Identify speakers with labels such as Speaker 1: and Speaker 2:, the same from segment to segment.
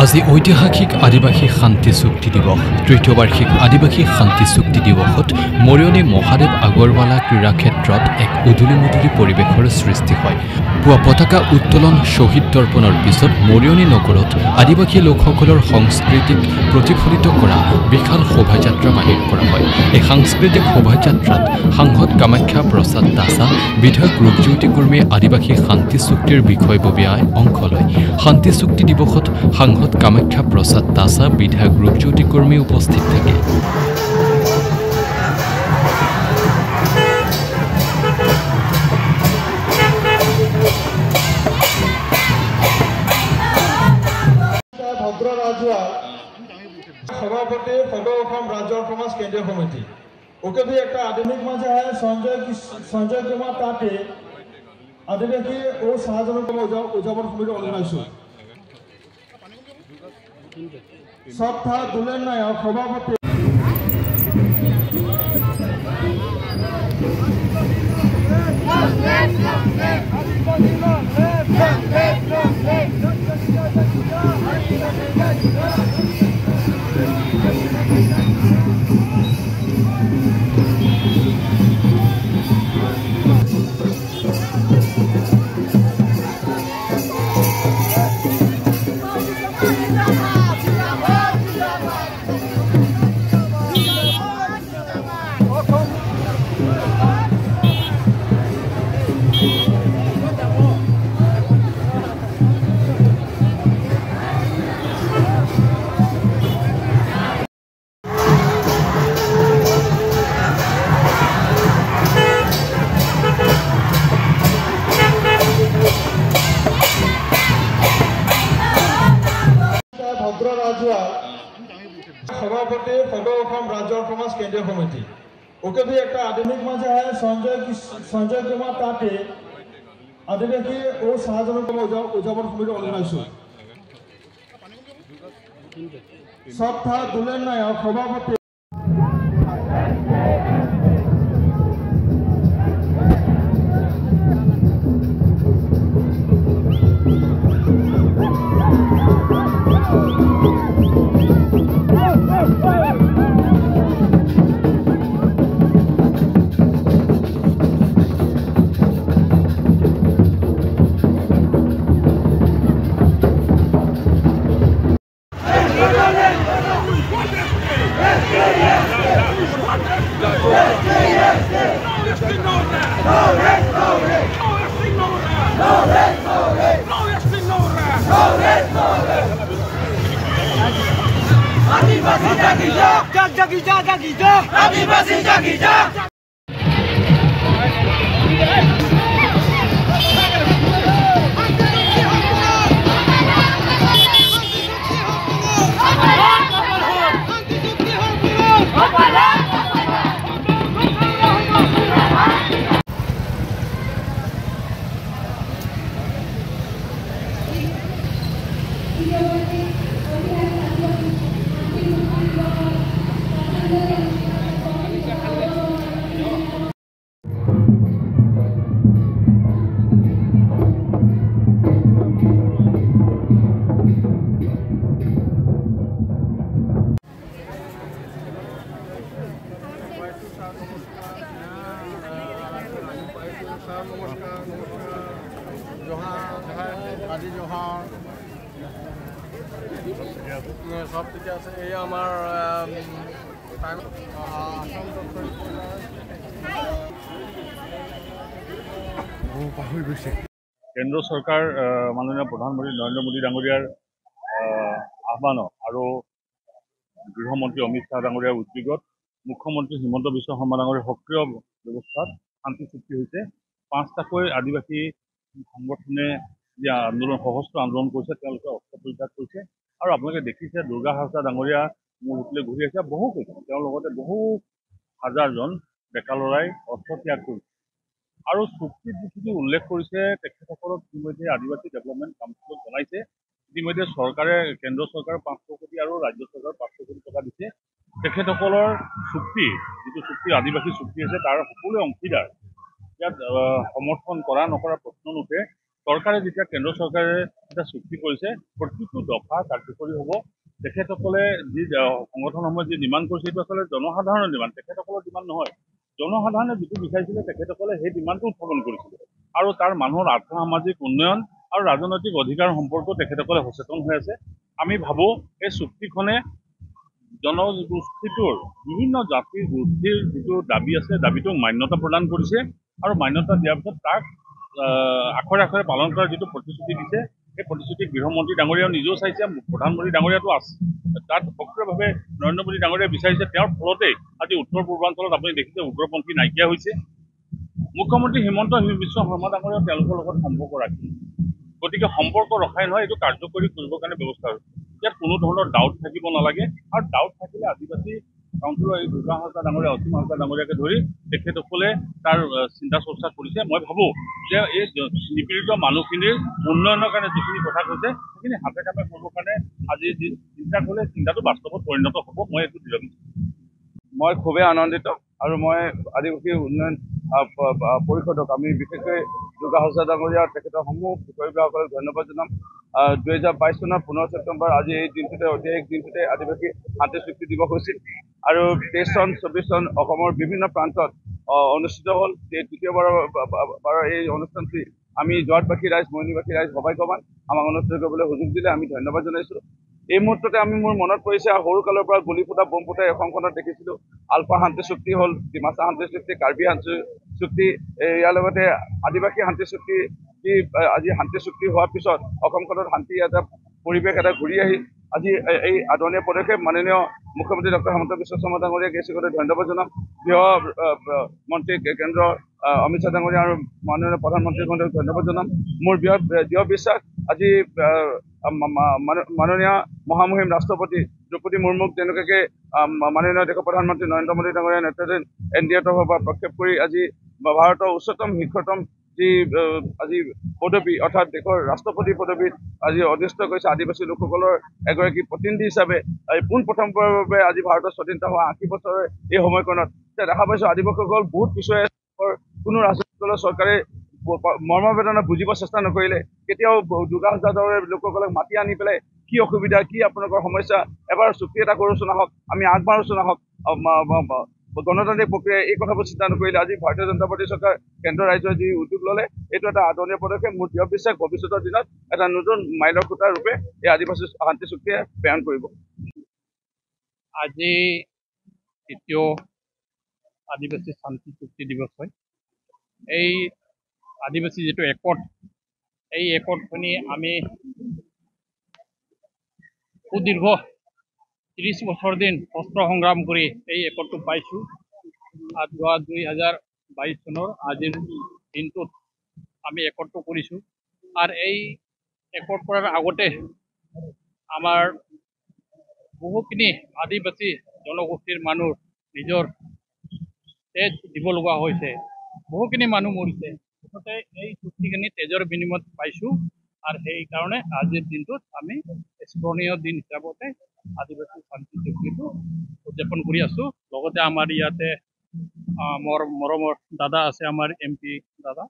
Speaker 1: আজি ঐতিহাসিক আদিবাসী শান্তি চুক্তি দিৱস তৃতীয় বাৰ্ষিক আদিবাসী শান্তি চুক্তি দিৱসত মৰিয়নি মহাদেৱ আগৰৱালা ক্ৰীড়া ক্ষেত্ৰত এক উদুলি পৰিৱেশৰ সৃষ্টি হয়। পুৱা পতাকা উত্তোলন শ্বহীদ তৰ্পণৰ পিছত মৰিয়নি নগৰত আদিবাসী লোকসকলৰ সংস্কৃতিক প্ৰতিফলিত কৰা বিশাল শোভাযাত্ৰা বাহিৰ কৰা হয়। এই সাংস্কৃতিক শোভাযাত্ৰাত সাংসদ কামাখ্যা প্ৰসাদ দাসা, বিধায়ক ৰূপজ্যোতি কুৰ্মীয়ে আদিবাসী শান্তি চুক্তিৰ বিষয়ববীয়াই অংশ লয়। শান্তি চুক্তি দিৱসত সাংসদ কামাখ্যা প্ৰসাদ দাসা, বিধায়ক ৰূপজ্যোতি কুৰ্মী উপস্থিত থাকে।
Speaker 2: সভাপতি সদৌ অসম ৰাজ্য সমাজ কেন্দ্ৰীয় সমিতি ওকে भी একটা আধুনিক মাঝে है সঞ্জয় কুমার তাতে আদিবাসী ও সাহায্য উদযাপন সমিতি অর্গানাইজেশন সপ্তাহ দুলেন নায়ক সভাপতি সভাপতি সদৌ অসম ৰাজ্য সমাজ কেন্দ্ৰীয় সমিতি ওকে भी একটা আধুনিক মাঝে है সঞ্জয় কুমার তাতে আদিবাসী ও সাহায্য উদযাপন সমিতি অর্গানাইজেশন সপ্তাহ দুলেন নায়ক সভাপতি
Speaker 3: সব ঠিকে আছে। এই আমাৰ
Speaker 4: কেন্দ্ৰ চৰকাৰ মাননীয় প্ৰধানমন্ত্ৰী নৰেন্দ্ৰ মোদী ডাঙৰীয়াৰ আহ্বানত আৰু গৃহমন্ত্ৰী অমিত শ্বাহ ডাঙৰীয়াৰ উদ্যোগত মুখ্যমন্ত্ৰী হিমন্ত বিশ্ব শৰ্মা ডাঙৰীয়াৰ সক্ৰিয় ব্যৱস্থাত শান্তি চুক্তি হৈছে। 5টাকৈ আদিবাসী সংগঠনে যি আন্দোলন সশস্ত্ৰ আন্দোলন কৰিছে তেওঁলোকে অস্ত্ৰ পৰিত্যাগ কৰিছে। আৰু আপোনালোকে দেখিছে দুৰ্গা হাজৰা ডাঙৰীয়া মোৰ হোটেলে ঘূৰি আছে, বহু তেওঁৰ লগতে বহু হাজাৰজন ডেকা ল'ৰাই অস্ত্ৰ ত্যাগ কৰিছে। আৰু চুক্তিত যিখিনি উল্লেখ কৰিছে তেখেতসকলক ইতিমধ্যে আদিবাসী ডেভেলপমেণ্ট কাউন্সিলত জনাইছে। ইতিমধ্যে চৰকাৰে কেন্দ্ৰ চৰকাৰে 500 কোটি আৰু ৰাজ্য চৰকাৰে 500 কোটি টকা দিছে। তেখেতসকলৰ চুক্তি যিটো চুক্তি আদিবাসী চুক্তি আছে তাৰ সকলোৱে অংশীদাৰ। ইয়াত সমৰ্থন কৰা নকৰা প্ৰশ্ন নুঠে। চৰকাৰে যেতিয়া কেন্দ্ৰ চৰকাৰে এটা চুক্তি কৰিছে প্ৰতিটো দফা কাৰ্যকৰী হ'ব। তেখেতসকলে যি সংগঠনসমূহে যি ডিমাণ্ড কৰিছে এইটো আচলতে জনসাধাৰণৰ ডিমাণ্ড, তেখেতসকলৰ ডিমাণ্ড নহয়। জনসাধাৰণে যিটো বিচাৰিছিলে তেখেতসকলে সেই ডিমাণ্ডটো উত্থাপন কৰিছিলে আৰু তাৰ মানুহৰ আৰ্থ সামাজিক উন্নয়ন আৰু ৰাজনৈতিক অধিকাৰ সম্পৰ্কেও তেখেতসকলে সচেতন হৈ আছে। আমি ভাবোঁ এই চুক্তিখনে জনগোষ্ঠীটোৰ বিভিন্ন জাতি গোষ্ঠীৰ যিটো দাবী আছে দাবীটোক মান্যতা প্ৰদান কৰিছে আৰু মান্যতা দিয়াৰ পিছত তাক আখৰে আখৰে পালন কৰাৰ যিটো প্ৰতিশ্ৰুতি দিছে সেই প্ৰতিশ্ৰুতি গৃহমন্ত্ৰী ডাঙৰীয়াও নিজেও চাইছে, প্ৰধানমন্ত্ৰী ডাঙৰীয়াটো আছে তাত সক্ৰিয়ভাৱে নৰেন্দ্ৰ মোদী ডাঙৰীয়াই বিচাৰিছে। তেওঁৰ ফলতেই আজি উত্তৰ পূৰ্বাঞ্চলত আপুনি দেখিছে উগ্ৰপন্থী নাইকিয়া হৈছে। মুখ্যমন্ত্ৰী হিমন্ত বিশ্ব শৰ্মা ডাঙৰীয়াও তেওঁলোকৰ লগত সম্পৰ্ক ৰাখি, গতিকে সম্পৰ্ক ৰখাই নহয় এইটো কাৰ্যকৰী কৰিবৰ কাৰণে ব্যৱস্থা হৈছে। ইয়াত কোনো ধৰণৰ ডাউট থাকিব নালাগে আৰু ডাউট থাকিলে আদিবাসী কাউন্সিলৰ এই দুৰ্গা হাজৰা ডাঙৰীয়া, অসীম হাজৰা ডাঙৰীয়াকে ধৰি তেখেতসকলে তাৰ চিন্তা চৰ্চা কৰিছে। মই ভাবোঁ যে এই নিপীড়িত মানুহখিনিৰ উন্নয়নৰ কাৰণে যিখিনি কথা কৈছে সেইখিনি হাতে কামে কৰিবৰ কাৰণে আজি যি চিন্তা কৰিলে চিন্তাটো বাস্তৱত পৰিণত হ'ব, মই এইটো দৃঢ় বিশ্বাস।
Speaker 5: মই খুবেই আনন্দিত আৰু মই আদিবাসী উন্নয়ন পৰিষদক আমি বিশেষকৈ দুৰ্গা হাজৰা ডাঙৰীয়া তেখেতৰ সমূহ বিষয়বিলাকক ধন্যবাদ জনাম। 2022 চনৰ 15 ছেপ্টেম্বৰ আজি এই দিনটোতে ঐতিহাসিক দিনটোতে আদিবাসী শান্তি চুক্তি দিৱস হৈছিল আৰু 23 চন 24 চন অসমৰ বিভিন্ন প্ৰান্তত অনুষ্ঠিত হ'ল। দ্বিতীয়বাৰৰ এই অনুষ্ঠানটি আমি জোৱাৰবাসী ৰাইজ, মৈনীবাসী ৰাইজ সবাইকমান আমাক অনুষ্ঠিত কৰিবলৈ সুযোগ দিলে আমি ধন্যবাদ জনাইছোঁ। এই মুহূৰ্ততে মোৰ মনত পৰিছে সৰু কালৰ পৰা গুলি ফুটা বম ফুটা অসমখনত দেখিছিলোঁ। আলফা শান্তি চুক্তি হ'ল, ডিমাচা শান্তি চুক্তি, কাৰ্বি শান্তি চুক্তি, ইয়াৰ লগতে আদিবাসী শান্তি চুক্তি। আজি শান্তি চুক্তি হোৱাৰ পিছত অসমখনত শান্তি এটা পৰিৱেশ এটা ঘূৰি আহিল। আজি এই আদৰণীয় পদক্ষেপ মাননীয় মুখ্যমন্ত্ৰী ডক্টৰ হিমন্ত বিশ্ব শৰ্মা ডাঙৰীয়াক এই চিগতে ধন্যবাদ জনাম। গৃহ মন্ত্ৰী কেন্দ্ৰ অমিত শ্বাহ ডাঙৰীয়া আৰু মাননীয় প্ৰধানমন্ত্ৰী মহোদয়ক ধন্যবাদ জনাম। মোৰ দৃঢ় বিশ্বাস আজি মাননীয় মহামহিম ৰাষ্ট্ৰপতি দ্ৰৌপদী মুৰ্মুক তেনেকুৱাকে মাননীয় দেশৰ প্ৰধানমন্ত্ৰী নৰেন্দ্ৰ মোদী ডাঙৰীয়া নেতৃত্বাধীন NDA তৰফৰ পৰা প্ৰক্ষেপ কৰি আজি ভাৰতৰ উচ্চতম শীৰ্ষতম যি আজি পদবী অৰ্থাৎ দেশৰ ৰাষ্ট্ৰপতি পদবীত আজি অধিষ্ঠ কৰিছে আদিবাসী লোকসকলৰ এগৰাকী প্ৰতিনিধি হিচাপে পোনপ্ৰথমবাৰৰ বাবে আজি ভাৰতৰ স্বাধীনতা হোৱা 80 বছৰৰ এই সময়কণত দেখা পাইছোঁ আদিবাসীসকল বহুত পিছুৱাই কোনো ৰাজনৈতিক দলৰ চৰকাৰে মৰ্মবেদনা বুজিব চেষ্টা নকৰিলে। কেতিয়াও দুৰ্গা হাজৰা দলৰ লোকসকলক মাতি আনি পেলাই কি অসুবিধা, কি আপোনালোকৰ সমস্যা, এবাৰ চুক্তি এটা কৰোচোন আহক, আমি আগবাঢ়োচোন আহক, গণতান্ত্ৰিক প্ৰক্ৰিয়া এই কথাবোৰ চিন্তা নকৰিলে। আজি ভাৰতীয় জনতা পাৰ্টী চৰকাৰ কেন্দ্ৰ ৰাজ্যই যি উদ্যোগ ল'লে এইটো এটা আদৰণীয় পদক্ষেপ। মোৰ দৃঢ় বিশ্বাস ভৱিষ্যতৰ দিনত এটা নতুন মাইলৰ খুঁটা ৰূপে এই আদিবাসী শান্তি চুক্তিয়ে প্ৰেৰণ কৰিব।
Speaker 3: আজি তৃতীয় আদিবাসী শান্তি চুক্তি দিৱস হয়। এই আদিবাসী যিটো একৰ্ড, এই একৰ্ডখিনি আমি সুদীৰ্ঘ 30 বছৰ দিন অস্ত্ৰ সংগ্ৰাম কৰি এই একৰ্ডটো পাইছোঁ। আৰু 2022 চনৰ আজিৰ দিনটোত আমি একৰ্ডটো কৰিছোঁ। আৰু এই একৰ্ড কৰাৰ আগতে আমাৰ বহুখিনি আদিবাসী জনগোষ্ঠীৰ মানুহ নিজৰ তেজ দিব লগা হৈছে, বহুখিনি মানুহ মৰিছে। মুঠতে এই চুক্তিখিনি তেজৰ বিনিময়ত পাইছোঁ আৰু সেইকাৰণে আজিৰ দিনটোত আমি স্মৰণীয় দিন হিচাপতে আদিবাসী শান্তি চুক্তিটো উদযাপন কৰি আছোঁ। লগতে আমাৰ ইয়াতে মোৰ মৰমৰ দাদা আছে, আমাৰ MP দাদা,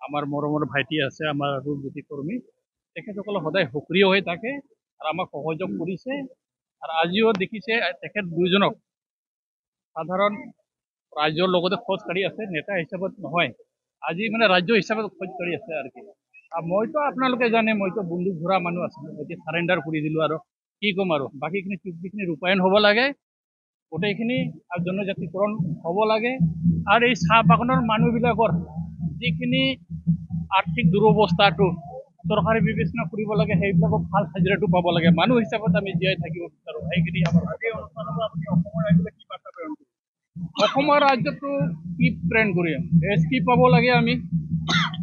Speaker 3: আমাৰ মৰমৰ ভাইটি আছে, আমাৰ ৰূপজ্যোতি কৰ্মী, তেখেতসকলে সদায় সক্ৰিয় হৈ থাকে আৰু আমাক সহযোগ কৰিছে। আৰু আজিও দেখিছে তেখেত দুইজনক সাধাৰণ ৰাজ্যৰ লগতে খোজ কাঢ়ি আছে, নেতা হিচাপত নহয়, আজি মানে ৰাজ্য হিচাপত খোজ কাঢ়ি আছে আৰু কি। মইতো আপোনালোকে জানে মইতো বন্দুক ধৰা মানুহ আছিলোঁ, এতিয়া চাৰেণ্ডাৰ কৰি দিলোঁ আৰু কি ক'ম আৰু। বাকীখিনি চুক্তিখিনি ৰূপায়ণ হ'ব লাগে, গোটেইখিনি জনজাতিকৰণ হ'ব লাগে। আৰু এই চাহ বাগানৰ মানুহবিলাকৰ যিখিনি আৰ্থিক দুৰৱস্থাটো চৰকাৰে বিবেচনা কৰিব লাগে, সেইবিলাকক ভাল হাজিৰাটো পাব লাগে। মানুহ হিচাপত আমি জীয়াই থাকিব বিচাৰোঁ। সেইখিনি আমাৰ আপুনি অসমৰ ৰাজ্যলৈ কি বাৰ্তা প্ৰেৰণ কৰিব? অসমৰ ৰাজ্যটো কি প্ৰেৰণ কৰিম, ST পাব লাগে, আমি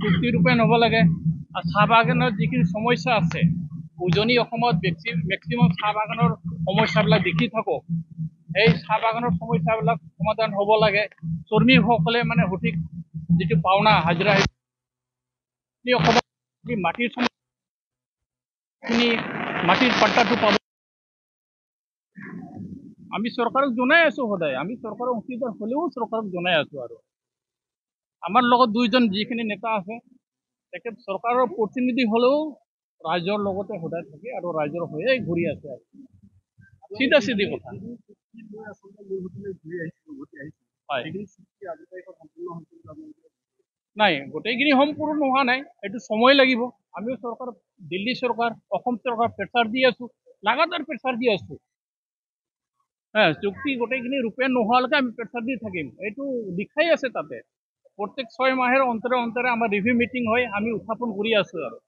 Speaker 3: চুক্তি ৰূপায়ণ হ'ব লাগে। আৰু চাহ বাগানৰ যিখিনি সমস্যা আছে, উজনি অসমত মেক্সিমাম চাহ বাগানৰ সমস্যাবিলাক দেখি থাকোঁ। এই চাহ বাগানৰ সমস্যাবিলাক সমাধান হ'ব লাগে। শ্ৰমিকসকলে মানে সঠিক যিটো পাওনা হাজিৰা, মাটিৰ পাট্টাটো পাব। আমি চৰকাৰক জনাই আছোঁ সদায়, আমি চৰকাৰৰ অংশীদাৰ হ'লেও চৰকাৰক জনাই আছোঁ। আৰু আমাৰ লগত দুইজন যিখিনি নেতা আছে, তেখেত চৰকাৰৰ প্ৰতিনিধি হ'লেও ৰাইজৰ লগতে সদায় থাকে আৰু ৰাইজৰ হৈয়ে ঘূৰি আছে আৰু চিধা চিধি কথা হয় নাই গোটেইখিনি সম্পূৰ্ণ হোৱা নাই এইটো সময় লাগিব আমিও চৰকাৰ দিল্লী চৰকাৰ অসম চৰকাৰ প্ৰেছাৰ দি আছো লাগাতাৰ প্ৰেছাৰ দি আছো চুক্তি গোটেইখিনি ৰূপায়ণ নোহোৱালৈকে আমি প্ৰেছাৰ দি থাকিম এইটো দেখাই আছে তাতে প্ৰত্যেক 6 মাহেৰ অন্তৰে অন্তৰে আমাৰ ৰিভিউ মিটিং হয় আমি উত্থাপন কৰি আছো আৰু